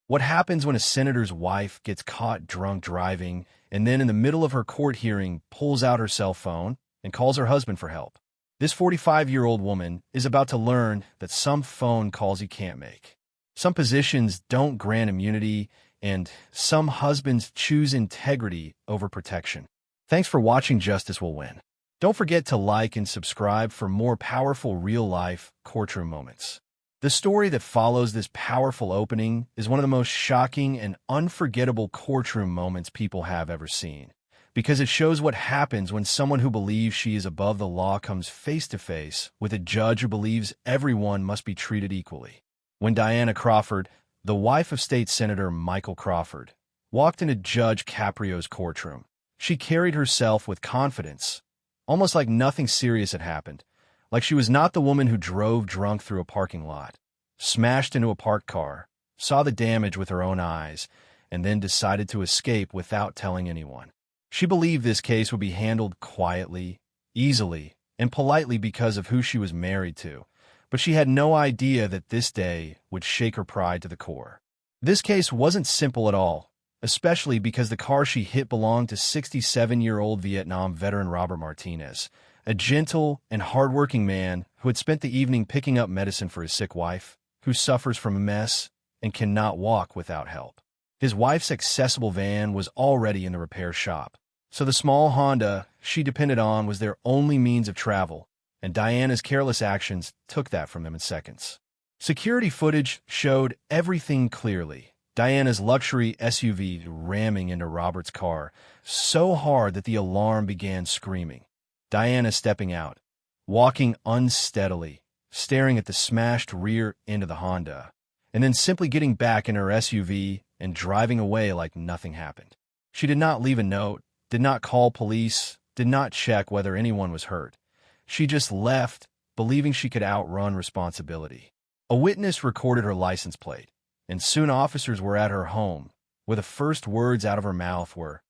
What happens when a senator's wife gets caught drunk driving and then in the middle of her court hearing pulls out her cell phone and calls her husband for help? This 45-year-old woman is about to learn that some phone calls you can't make. Some positions don't grant immunity, and some husbands choose integrity over protection. Thanks for watching. Justice will win. Don't forget to like and subscribe for more powerful real-life courtroom moments. The story that follows this powerful opening is one of the most shocking and unforgettable courtroom moments people have ever seen, because it shows what happens when someone who believes she is above the law comes face-to-face with a judge who believes everyone must be treated equally. When Diana Crawford, the wife of State Senator Michael Crawford, walked into Judge Caprio's courtroom, she carried herself with confidence, almost like nothing serious had happened, like she was not the woman who drove drunk through a parking lot, smashed into a parked car, saw the damage with her own eyes, and then decided to escape without telling anyone. She believed this case would be handled quietly, easily, and politely because of who she was married to, but she had no idea that this day would shake her pride to the core. This case wasn't simple at all, especially because the car she hit belonged to 67-year-old Vietnam veteran Robert Martinez, a gentle and hardworking man who had spent the evening picking up medicine for his sick wife, who suffers from MS and cannot walk without help. His wife's accessible van was already in the repair shop, so the small Honda she depended on was their only means of travel, and Diana's careless actions took that from them in seconds. Security footage showed everything clearly. Diana's luxury SUV ramming into Robert's car so hard that the alarm began screaming. Diana stepping out, walking unsteadily, staring at the smashed rear end of the Honda, and then simply getting back in her SUV and driving away like nothing happened. She did not leave a note, did not call police, did not check whether anyone was hurt. She just left, believing she could outrun responsibility. A witness recorded her license plate, and soon officers were at her home, where the first words out of her mouth were,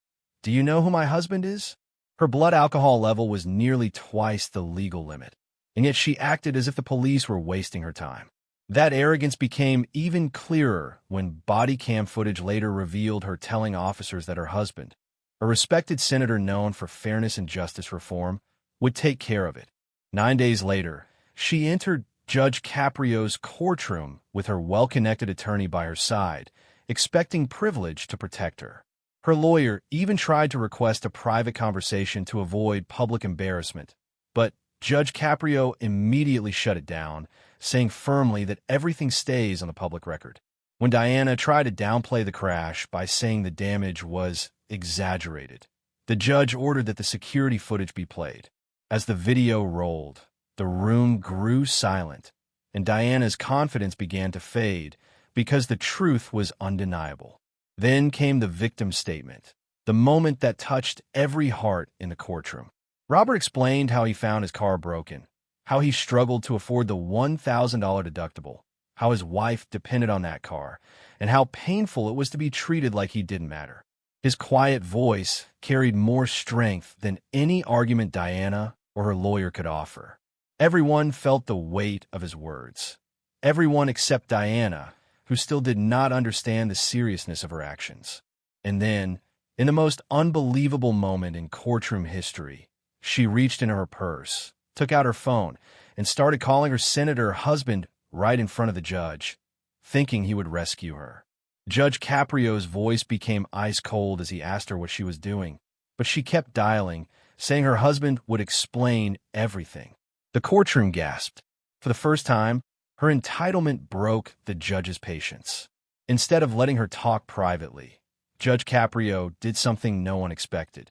"Do you know who my husband is?" Her blood alcohol level was nearly twice the legal limit, and yet she acted as if the police were wasting her time. That arrogance became even clearer when body cam footage later revealed her telling officers that her husband, a respected senator known for fairness and justice reform, would take care of it. 9 days later, she entered Judge Caprio's courtroom with her well-connected attorney by her side, expecting privilege to protect her. Her lawyer even tried to request a private conversation to avoid public embarrassment, but Judge Caprio immediately shut it down, saying firmly that everything stays on the public record. When Diana tried to downplay the crash by saying the damage was exaggerated, the judge ordered that the security footage be played. As the video rolled, the room grew silent, and Diana's confidence began to fade because the truth was undeniable. Then came the victim's statement, the moment that touched every heart in the courtroom. Robert explained how he found his car broken, how he struggled to afford the $1,000 deductible, how his wife depended on that car, and how painful it was to be treated like he didn't matter. His quiet voice carried more strength than any argument Diana or her lawyer could offer. Everyone felt the weight of his words. Everyone except Diana, who still did not understand the seriousness of her actions. And then, in the most unbelievable moment in courtroom history, she reached into her purse, took out her phone, and started calling her senator husband right in front of the judge, thinking he would rescue her. Judge Caprio's voice became ice cold as he asked her what she was doing, but she kept dialing, saying her husband would explain everything. The courtroom gasped. For the first time, her entitlement broke the judge's patience. Instead of letting her talk privately, Judge Caprio did something no one expected.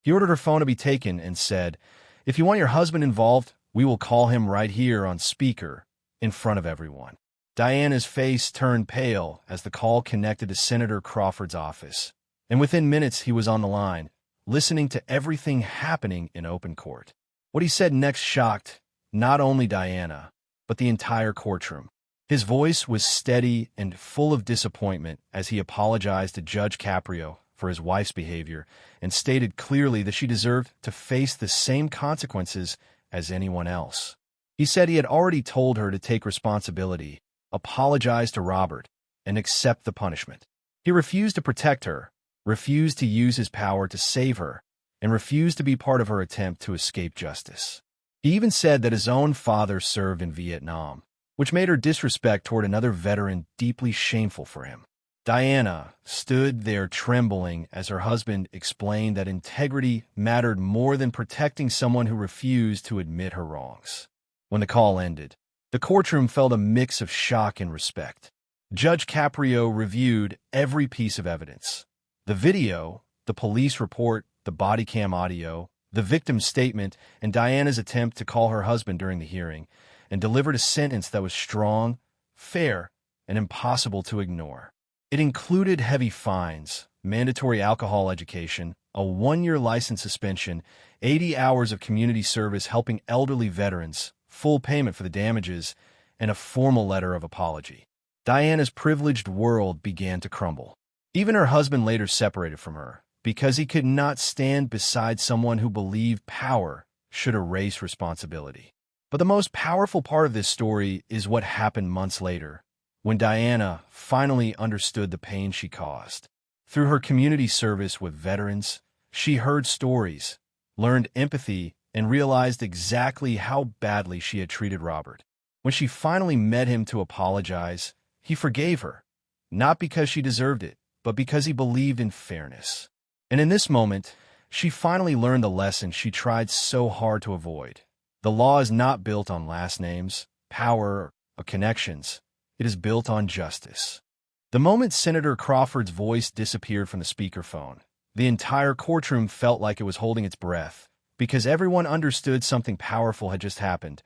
He ordered her phone to be taken and said, "If you want your husband involved, we will call him right here on speaker in front of everyone." Diana's face turned pale as the call connected to Senator Crawford's office, and within minutes he was on the line, listening to everything happening in open court. What he said next shocked not only Diana, but the entire courtroom. His voice was steady and full of disappointment as he apologized to Judge Caprio for his wife's behavior and stated clearly that she deserved to face the same consequences as anyone else. He said he had already told her to take responsibility, apologize to Robert, and accept the punishment. He refused to protect her, refused to use his power to save her, and refused to be part of her attempt to escape justice. He even said that his own father served in Vietnam, which made her disrespect toward another veteran deeply shameful for him. Diana stood there trembling as her husband explained that integrity mattered more than protecting someone who refused to admit her wrongs. When the call ended, the courtroom felt a mix of shock and respect. Judge Caprio reviewed every piece of evidence. The video, the police report, the body cam audio, the victim's statement, and Diana's attempt to call her husband during the hearing, and delivered a sentence that was strong, fair, and impossible to ignore. It included heavy fines, mandatory alcohol education, a 1-year license suspension, 80 hours of community service helping elderly veterans, full payment for the damages, and a formal letter of apology. Diana's privileged world began to crumble. Even her husband later separated from her because he could not stand beside someone who believed power should erase responsibility. But the most powerful part of this story is what happened months later, when Diana finally understood the pain she caused. Through her community service with veterans, she heard stories, learned empathy, and realized exactly how badly she had treated Robert. When she finally met him to apologize, he forgave her, not because she deserved it, but because he believed in fairness. And in this moment, she finally learned the lesson she tried so hard to avoid. The law is not built on last names, power, or connections. It is built on justice. The moment Senator Crawford's voice disappeared from the speakerphone, the entire courtroom felt like it was holding its breath, because everyone understood something powerful had just happened.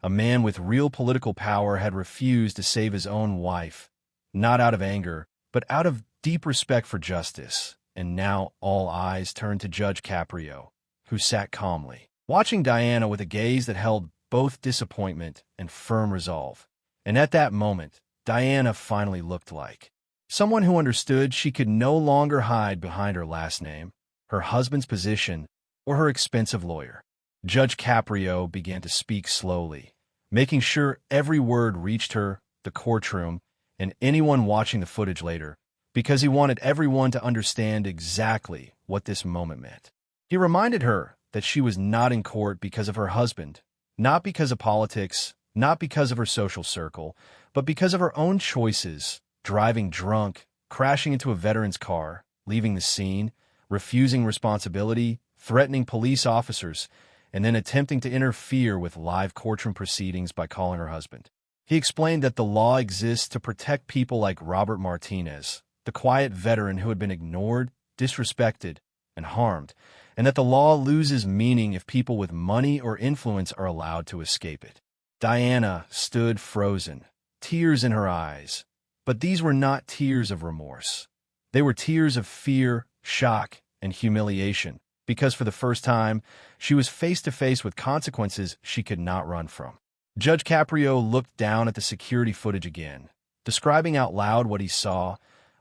A man with real political power had refused to save his own wife, not out of anger, but out of deep respect for justice. And now all eyes turned to Judge Caprio, who sat calmly, watching Diana with a gaze that held both disappointment and firm resolve. And at that moment, Diana finally looked like someone who understood she could no longer hide behind her last name, her husband's position, or her expensive lawyer. Judge Caprio began to speak slowly, making sure every word reached her, the courtroom, and anyone watching the footage later, because he wanted everyone to understand exactly what this moment meant. He reminded her that she was not in court because of her husband, not because of politics, not because of her social circle, but because of her own choices, driving drunk, crashing into a veteran's car, leaving the scene, refusing responsibility, threatening police officers, and then attempting to interfere with live courtroom proceedings by calling her husband. He explained that the law exists to protect people like Robert Martinez, the quiet veteran who had been ignored, disrespected, and harmed, and that the law loses meaning if people with money or influence are allowed to escape it. Diana stood frozen, tears in her eyes, but these were not tears of remorse. They were tears of fear, shock, and humiliation, because for the first time, she was face to face with consequences she could not run from. Judge Caprio looked down at the security footage again, describing out loud what he saw: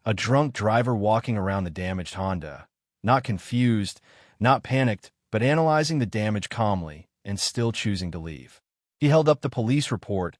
a drunk driver walking around the damaged Honda, not confused, not panicked, but analyzing the damage calmly and still choosing to leave. He held up the police report,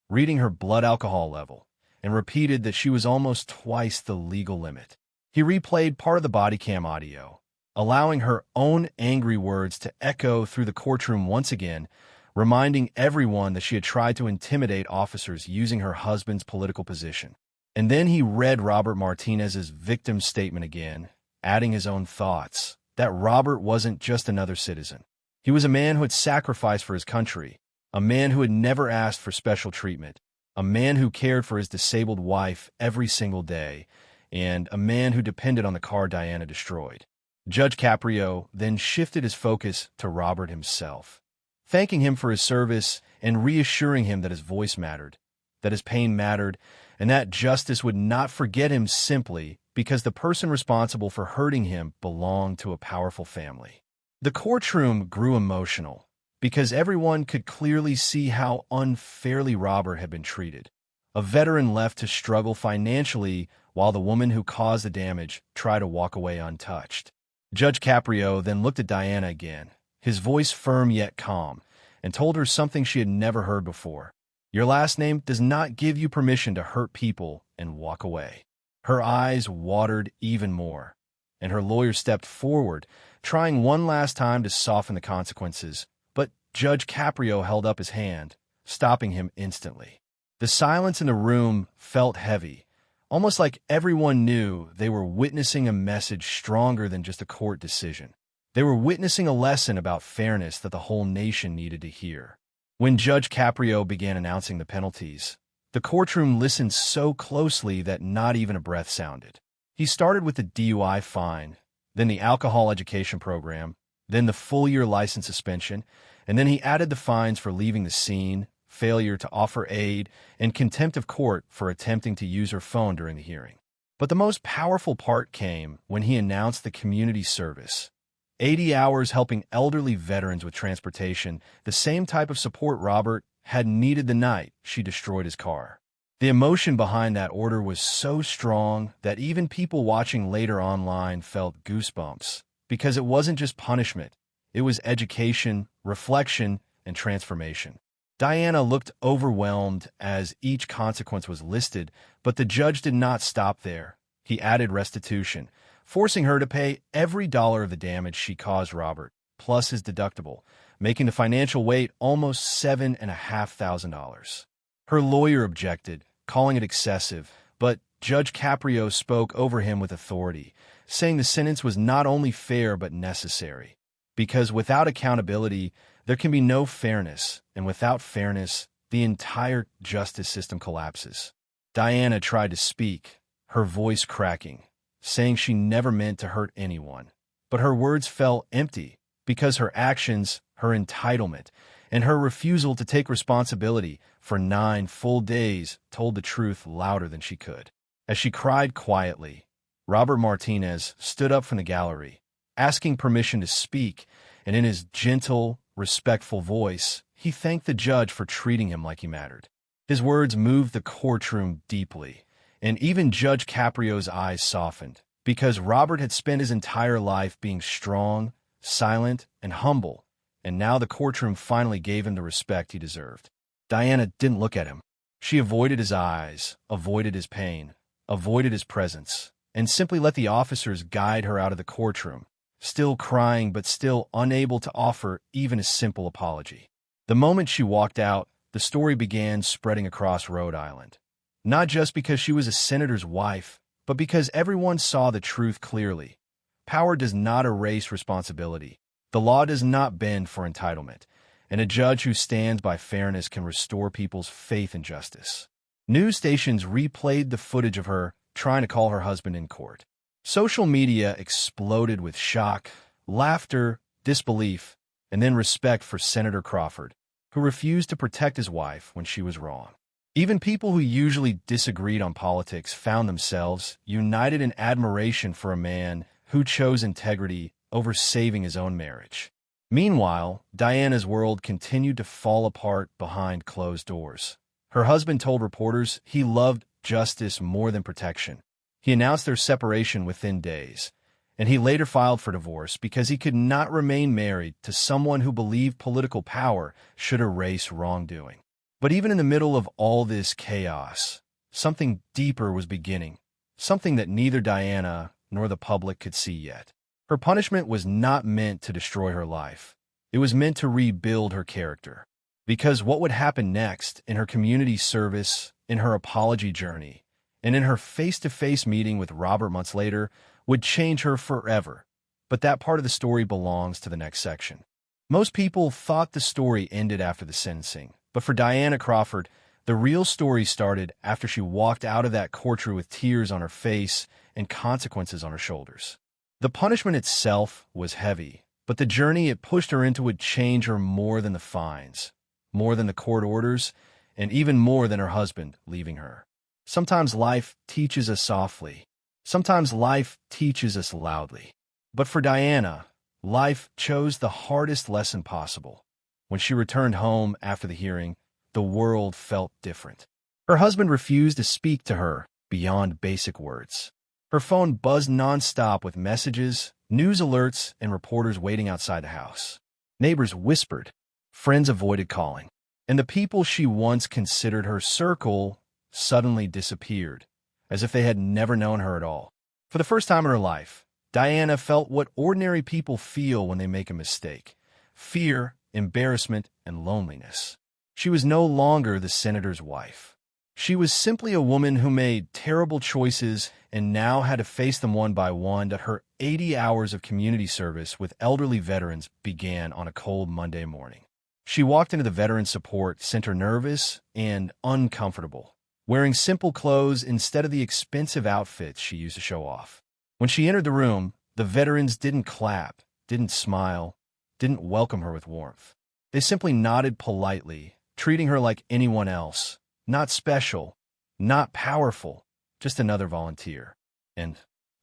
reading her blood alcohol level, and repeated that she was almost twice the legal limit. He replayed part of the body cam audio, allowing her own angry words to echo through the courtroom once again, reminding everyone that she had tried to intimidate officers using her husband's political position. And then he read Robert Martinez's victim statement again, adding his own thoughts, that Robert wasn't just another citizen. He was a man who had sacrificed for his country, a man who had never asked for special treatment, a man who cared for his disabled wife every single day, and a man who depended on the car Diana destroyed. Judge Caprio then shifted his focus to Robert himself, thanking him for his service and reassuring him that his voice mattered, that his pain mattered, and that justice would not forget him simply because the person responsible for hurting him belonged to a powerful family. The courtroom grew emotional because everyone could clearly see how unfairly Robert had been treated, a veteran left to struggle financially while the woman who caused the damage tried to walk away untouched. Judge Caprio then looked at Diana again, his voice firm yet calm, and told her something she had never heard before. Your last name does not give you permission to hurt people and walk away. Her eyes watered even more, and her lawyer stepped forward, trying one last time to soften the consequences, but Judge Caprio held up his hand, stopping him instantly. The silence in the room felt heavy, almost like everyone knew they were witnessing a message stronger than just a court decision. They were witnessing a lesson about fairness that the whole nation needed to hear. When Judge Caprio began announcing the penalties, the courtroom listened so closely that not even a breath sounded. He started with the DUI fine, then the alcohol education program, then the full-year license suspension, and then he added the fines for leaving the scene, failure to offer aid, and contempt of court for attempting to use her phone during the hearing. But the most powerful part came when he announced the community service. 80 hours helping elderly veterans with transportation, the same type of support Robert had needed the night she destroyed his car. The emotion behind that order was so strong that even people watching later online felt goosebumps, because it wasn't just punishment, it was education, reflection, and transformation. Diana looked overwhelmed as each consequence was listed, but the judge did not stop there. He added restitution, forcing her to pay every dollar of the damage she caused Robert, plus his deductible, making the financial weight almost $7,500. Her lawyer objected, calling it excessive, but Judge Caprio spoke over him with authority, saying the sentence was not only fair but necessary, because without accountability, there can be no fairness, and without fairness, the entire justice system collapses. Diana tried to speak, her voice cracking, saying she never meant to hurt anyone. But her words fell empty because her actions, her entitlement, and her refusal to take responsibility for 9 full days told the truth louder than she could. As she cried quietly, Robert Martinez stood up from the gallery, asking permission to speak, and in his gentle, respectful voice, he thanked the judge for treating him like he mattered. His words moved the courtroom deeply, and even Judge Caprio's eyes softened, because Robert had spent his entire life being strong, silent, and humble, and now the courtroom finally gave him the respect he deserved. Diana didn't look at him. She avoided his eyes, avoided his pain, avoided his presence, and simply let the officers guide her out of the courtroom, still crying but still unable to offer even a simple apology. The moment she walked out, the story began spreading across Rhode Island. Not just because she was a senator's wife, but because everyone saw the truth clearly. Power does not erase responsibility. The law does not bend for entitlement, and a judge who stands by fairness can restore people's faith in justice. News stations replayed the footage of her trying to call her husband in court. Social media exploded with shock, laughter, disbelief, and then respect for Senator Crawford, who refused to protect his wife when she was wrong. Even people who usually disagreed on politics found themselves united in admiration for a man who chose integrity over saving his own marriage. Meanwhile, Diana's world continued to fall apart behind closed doors. Her husband told reporters he loved justice more than protection. He announced their separation within days, and he later filed for divorce because he could not remain married to someone who believed political power should erase wrongdoing. But even in the middle of all this chaos, something deeper was beginning, something that neither Diana nor the public could see yet. Her punishment was not meant to destroy her life. It was meant to rebuild her character. Because what would happen next in her community service, in her apology journey, and in her face-to-face meeting with Robert months later would change her forever. But that part of the story belongs to the next section. Most people thought the story ended after the sentencing, but for Diana Crawford, the real story started after she walked out of that courtroom with tears on her face and consequences on her shoulders. The punishment itself was heavy, but the journey it pushed her into would change her more than the fines, more than the court orders, and even more than her husband leaving her. Sometimes life teaches us softly. Sometimes life teaches us loudly. But for Diana, life chose the hardest lesson possible. When she returned home after the hearing, the world felt different. Her husband refused to speak to her beyond basic words. Her phone buzzed nonstop with messages, news alerts, and reporters waiting outside the house. Neighbors whispered. Friends avoided calling. And the people she once considered her circle suddenly disappeared, as if they had never known her at all. For the first time in her life, Diana felt what ordinary people feel when they make a mistake: fear, embarrassment, and loneliness. She was no longer the senator's wife. She was simply a woman who made terrible choices and now had to face them one by one. That her 80 hours of community service with elderly veterans began on a cold Monday morning. She walked into the Veteran Support Center nervous and uncomfortable, wearing simple clothes instead of the expensive outfits she used to show off. When she entered the room, the veterans didn't clap, didn't smile, didn't welcome her with warmth. They simply nodded politely, treating her like anyone else. Not special, not powerful, just another volunteer. And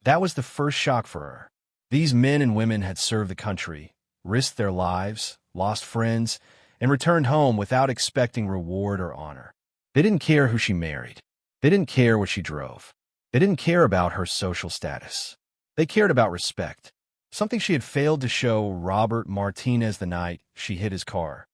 that was the first shock for her. These men and women had served the country, risked their lives, lost friends, and returned home without expecting reward or honor. They didn't care who she married. They didn't care what she drove. They didn't care about her social status. They cared about respect, something she had failed to show Robert Martinez the night she hit his car.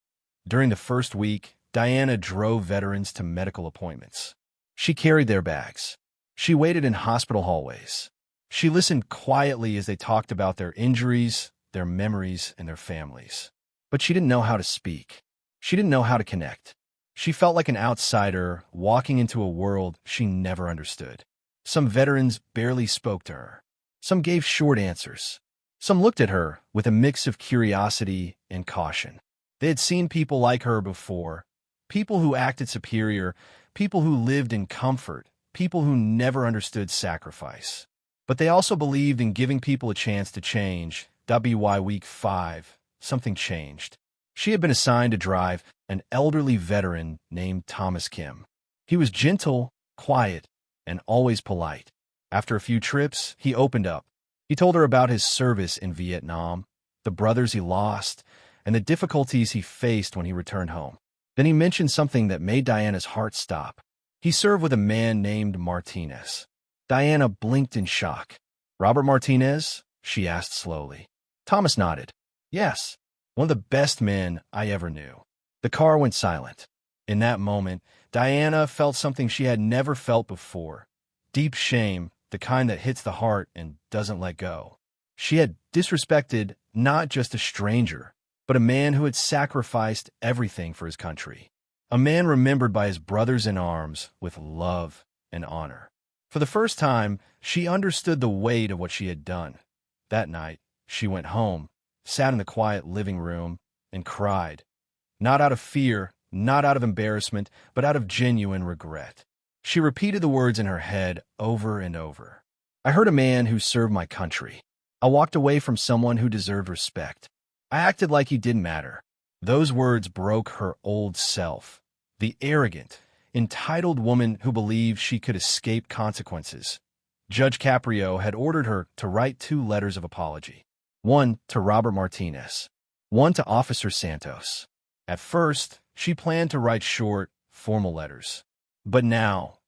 During the first week, Diana drove veterans to medical appointments. She carried their bags. She waited in hospital hallways. She listened quietly as they talked about their injuries, their memories, and their families. But she didn't know how to speak. She didn't know how to connect. She felt like an outsider walking into a world she never understood. Some veterans barely spoke to her. Some gave short answers. Some looked at her with a mix of curiosity and caution. They had seen people like her before, people who acted superior, people who lived in comfort, people who never understood sacrifice. But they also believed in giving people a chance to change. By week 5, something changed. She had been assigned to drive an elderly veteran named Thomas Kim. He was gentle, quiet, and always polite. After a few trips, he opened up. He told her about his service in Vietnam, the brothers he lost, and the difficulties he faced when he returned home. Then he mentioned something that made Diana's heart stop. He served with a man named Martinez. Diana blinked in shock. "Robert Martinez?" she asked slowly. Thomas nodded. "Yes, one of the best men I ever knew." The car went silent. In that moment, Diana felt something she had never felt before: deep shame, the kind that hits the heart and doesn't let go. She had disrespected not just a stranger, but a man who had sacrificed everything for his country. A man remembered by his brothers in arms with love and honor. For the first time, she understood the weight of what she had done. That night, she went home, sat in the quiet living room, and cried. Not out of fear, not out of embarrassment, but out of genuine regret. She repeated the words in her head over and over. "I hurt a man who served my country. I walked away from someone who deserved respect. I acted like he didn't matter." Those words broke her old self, the arrogant, entitled woman who believed she could escape consequences. Judge Caprio had ordered her to write 2 letters of apology. One to Robert Martinez, one to Officer Santos. At first, she planned to write short, formal letters. But now,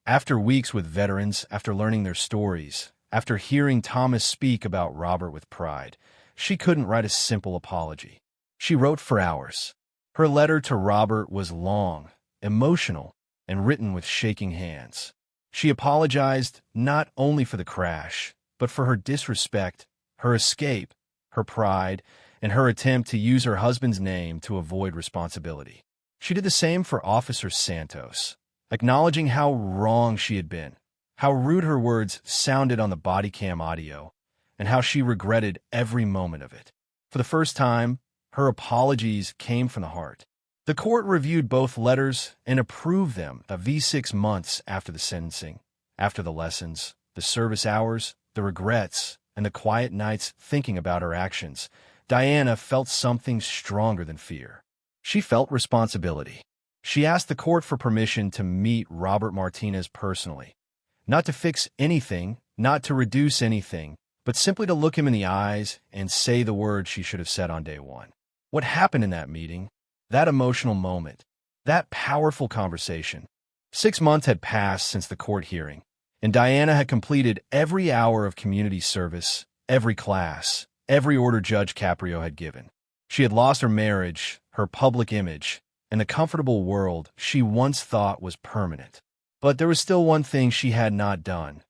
after weeks with veterans, after learning their stories, after hearing Thomas speak about Robert with pride, she couldn't write a simple apology. She wrote for hours. Her letter to Robert was long, emotional, and written with shaking hands. She apologized not only for the crash, but for her disrespect, her escape, her pride, and her attempt to use her husband's name to avoid responsibility. She did the same for Officer Santos, acknowledging how wrong she had been, how rude her words sounded on the body cam audio, and how she regretted every moment of it. For the first time, her apologies came from the heart. The court reviewed both letters and approved them V6 months after the sentencing, after the lessons, the service hours, the regrets, and the quiet nights thinking about her actions. Diana felt something stronger than fear. She felt responsibility. She asked the court for permission to meet Robert Martinez personally, not to fix anything, not to reduce anything, but simply to look him in the eyes and say the words she should have said on day one. What happened in that meeting? That emotional moment, that powerful conversation. 6 months had passed since the court hearing, and Diana had completed every hour of community service, every class, every order Judge Caprio had given. She had lost her marriage, her public image, and the comfortable world she once thought was permanent. But there was still one thing she had not done.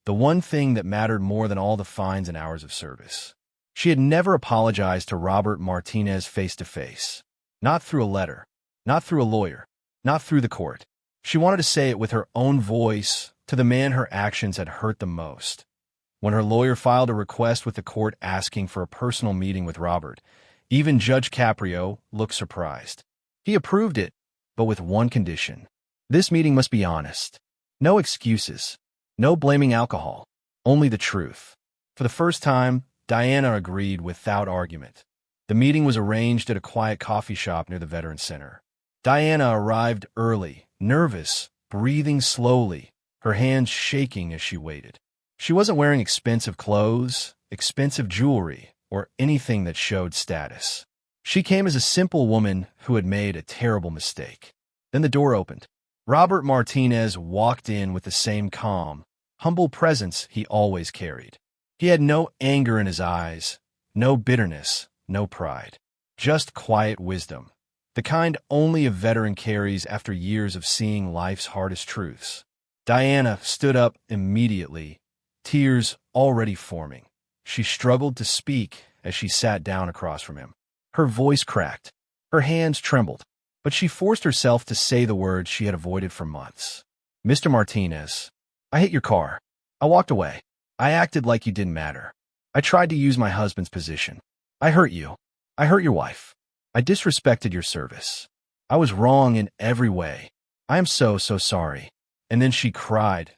The one thing that mattered more than all the fines and hours of service. She had never apologized to Robert Martinez face-to-face. Not through a letter. Not through a lawyer. Not through the court. She wanted to say it with her own voice to the man her actions had hurt the most. When her lawyer filed a request with the court asking for a personal meeting with Robert, even Judge Caprio looked surprised. He approved it, but with one condition. This meeting must be honest. No excuses. No blaming alcohol. Only the truth. For the first time, Diana agreed without argument. The meeting was arranged at a quiet coffee shop near the Veterans Center. Diana arrived early, nervous, breathing slowly, her hands shaking as she waited. She wasn't wearing expensive clothes, expensive jewelry, or anything that showed status. She came as a simple woman who had made a terrible mistake. Then the door opened. Robert Martinez walked in with the same calm, humble presence he always carried. He had no anger in his eyes, no bitterness, no pride. Just quiet wisdom, the kind only a veteran carries after years of seeing life's hardest truths. Diana stood up immediately, tears already forming. She struggled to speak as she sat down across from him. Her voice cracked. Her hands trembled. But she forced herself to say the words she had avoided for months. Mr. Martinez, I hit your car. I walked away. I acted like you didn't matter. I tried to use my husband's position. I hurt you. I hurt your wife. I disrespected your service. I was wrong in every way. I am so sorry. And then she cried.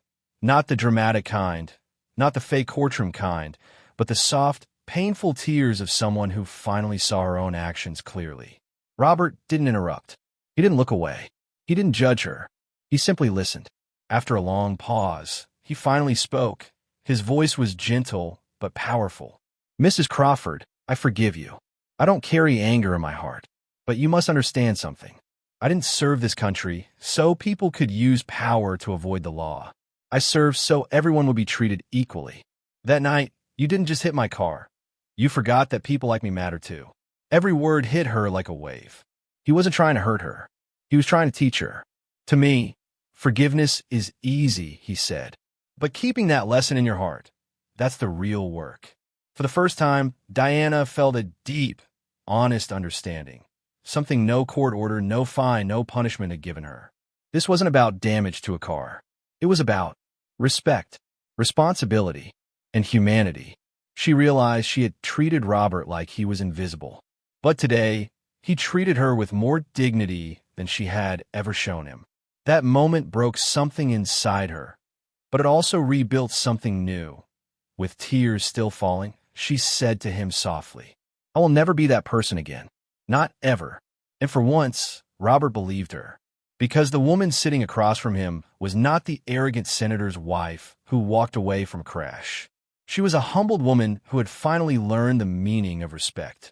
Not the dramatic kind, not the fake courtroom kind, but the soft, painful tears of someone who finally saw her own actions clearly. Robert didn't interrupt. He didn't look away. He didn't judge her. He simply listened. After a long pause, he finally spoke. His voice was gentle but powerful. Mrs. Crawford, I forgive you. I don't carry anger in my heart. But you must understand something. I didn't serve this country so people could use power to avoid the law. I served so everyone would be treated equally. That night, you didn't just hit my car. You forgot that people like me matter too. Every word hit her like a wave. He wasn't trying to hurt her. He was trying to teach her. To me, forgiveness is easy, he said. But keeping that lesson in your heart, that's the real work. For the first time, Diana felt a deep, honest understanding. Something no court order, no fine, no punishment had given her. This wasn't about damage to a car. It was about respect, responsibility, and humanity. She realized she had treated Robert like he was invisible. But today, he treated her with more dignity than she had ever shown him. That moment broke something inside her, but it also rebuilt something new. With tears still falling, she said to him softly, I will never be that person again. Not ever. And for once, Robert believed her. Because the woman sitting across from him was not the arrogant senator's wife who walked away from a crash. She was a humbled woman who had finally learned the meaning of respect.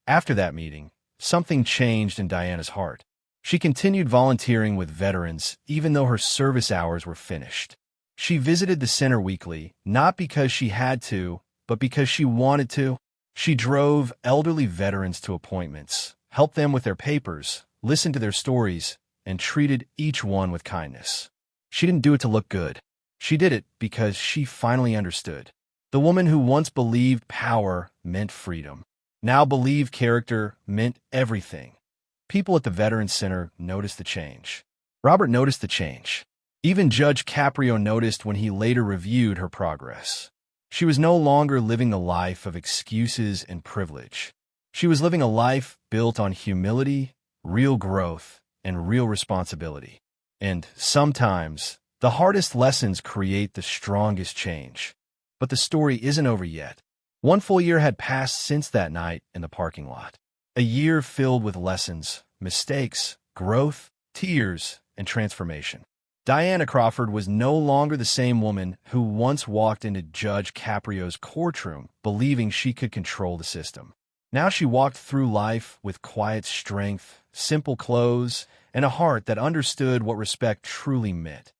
After that meeting, something changed in Diana's heart. She continued volunteering with veterans even though her service hours were finished. She visited the center weekly, not because she had to, but because she wanted to. She drove elderly veterans to appointments, helped them with their papers, listened to their stories, and treated each one with kindness. She didn't do it to look good. She did it because she finally understood. The woman who once believed power meant freedom, now believed character meant everything. People at the Veterans Center noticed the change. Robert noticed the change. Even Judge Caprio noticed when he later reviewed her progress. She was no longer living the life of excuses and privilege. She was living a life built on humility, real growth, and real responsibility. And sometimes, the hardest lessons create the strongest change. But the story isn't over yet. One full year had passed since that night in the parking lot. A year filled with lessons, mistakes, growth, tears, and transformation. Diana Crawford was no longer the same woman who once walked into Judge Caprio's courtroom believing she could control the system. Now she walked through life with quiet strength, simple clothes, and a heart that understood what respect truly meant.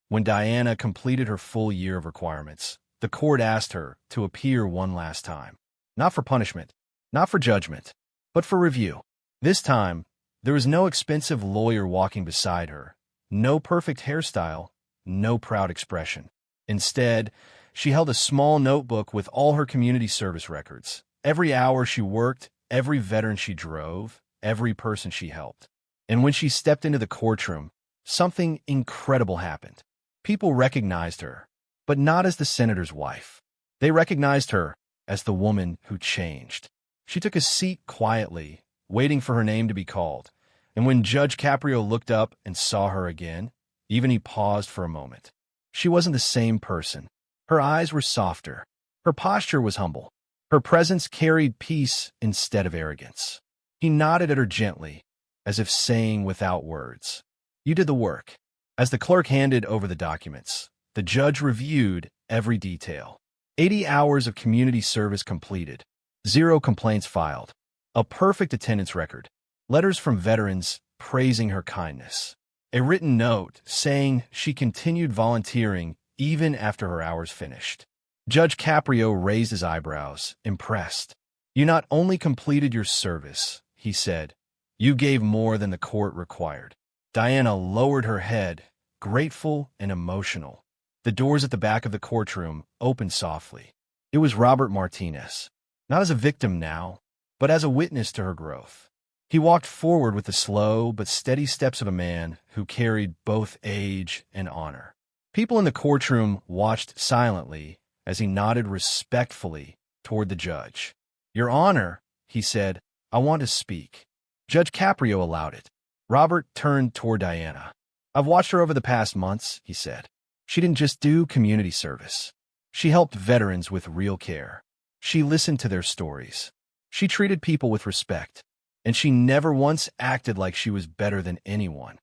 When Diana completed her full year of requirements, the court asked her to appear one last time. Not for punishment, not for judgment, but for review. This time, there was no expensive lawyer walking beside her, no perfect hairstyle, no proud expression. Instead, she held a small notebook with all her community service records. Every hour she worked, every veteran she drove, every person she helped. And when she stepped into the courtroom, something incredible happened. People recognized her, but not as the senator's wife. They recognized her as the woman who changed. She took a seat quietly, waiting for her name to be called. And when Judge Caprio looked up and saw her again, even he paused for a moment. She wasn't the same person. Her eyes were softer. Her posture was humble. Her presence carried peace instead of arrogance. He nodded at her gently, as if saying without words, "You did the work." As the clerk handed over the documents, the judge reviewed every detail. 80 hours of community service completed. 0 complaints filed. A perfect attendance record. Letters from veterans praising her kindness. A written note saying she continued volunteering even after her hours finished. Judge Caprio raised his eyebrows, impressed. "You not only completed your service," he said, "you gave more than the court required." Diana lowered her head, grateful and emotional. The doors at the back of the courtroom opened softly. It was Robert Martinez, not as a victim now, but as a witness to her growth. He walked forward with the slow but steady steps of a man who carried both age and honor. People in the courtroom watched silently as he nodded respectfully toward the judge. "Your Honor," he said, "I want to speak." Judge Caprio allowed it. Robert turned toward Diana. "I've watched her over the past months," he said. "She didn't just do community service. She helped veterans with real care. She listened to their stories. She treated people with respect. And she never once acted like she was better than anyone."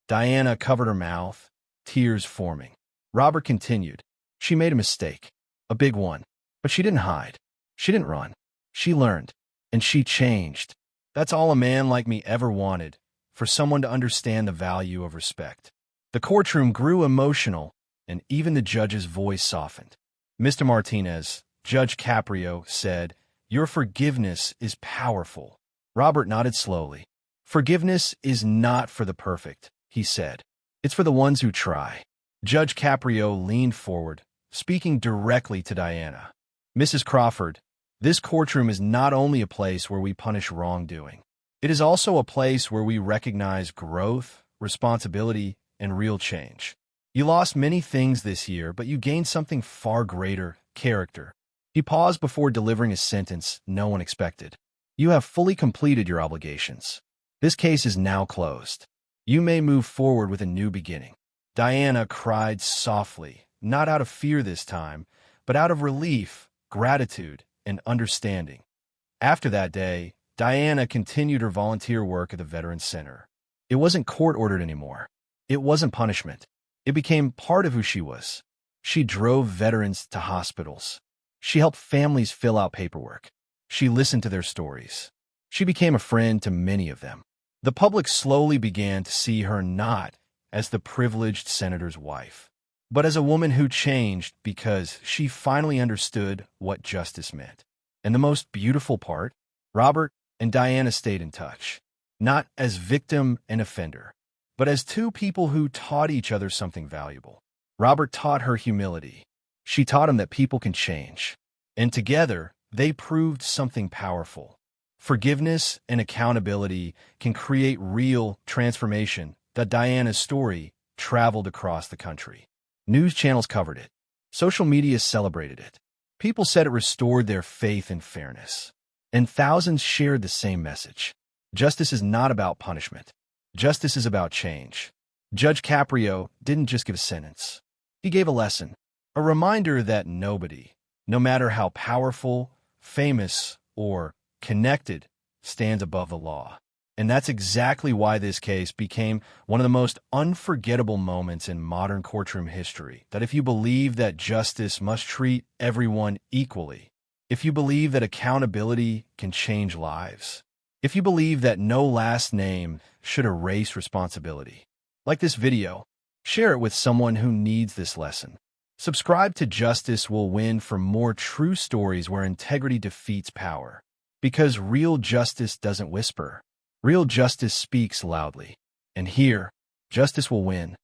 Diana covered her mouth, tears forming. Robert continued. "She made a mistake, a big one, but she didn't hide. She didn't run. She learned, and she changed. That's all a man like me ever wanted, for someone to understand the value of respect." The courtroom grew emotional, and even the judge's voice softened. "Mr. Martinez," Judge Caprio said, "your forgiveness is powerful." Robert nodded slowly. "Forgiveness is not for the perfect," he said. "It's for the ones who try." Judge Caprio leaned forward, speaking directly to Diana. "Mrs. Crawford, this courtroom is not only a place where we punish wrongdoing. It is also a place where we recognize growth, responsibility, and real change. You lost many things this year, but you gained something far greater: character." He paused before delivering a sentence no one expected. "You have fully completed your obligations. This case is now closed. You may move forward with a new beginning." Diana cried softly, not out of fear this time, but out of relief, gratitude, and understanding. After that day, Diana continued her volunteer work at the Veterans Center. It wasn't court-ordered anymore. It wasn't punishment. It became part of who she was. She drove veterans to hospitals. She helped families fill out paperwork. She listened to their stories. She became a friend to many of them. The public slowly began to see her not as the privileged senator's wife, but as a woman who changed because she finally understood what justice meant. And the most beautiful part, Robert and Diana stayed in touch, not as victim and offender, but as two people who taught each other something valuable. Robert taught her humility. She taught him that people can change. And together, they proved something powerful. Forgiveness and accountability can create real transformation. That Diana's story traveled across the country. News channels covered it. Social media celebrated it. People said it restored their faith in fairness. And thousands shared the same message. Justice is not about punishment. Justice is about change. Judge Caprio didn't just give a sentence. He gave a lesson, a reminder that nobody, no matter how powerful, famous, or connected, stands above the law. And that's exactly why this case became one of the most unforgettable moments in modern courtroom history. That if you believe that justice must treat everyone equally, if you believe that accountability can change lives, if you believe that no last name should erase responsibility, like this video, share it with someone who needs this lesson. Subscribe to Justice Will Win for more true stories where integrity defeats power. Because real justice doesn't whisper. Real justice speaks loudly. And here, justice will win.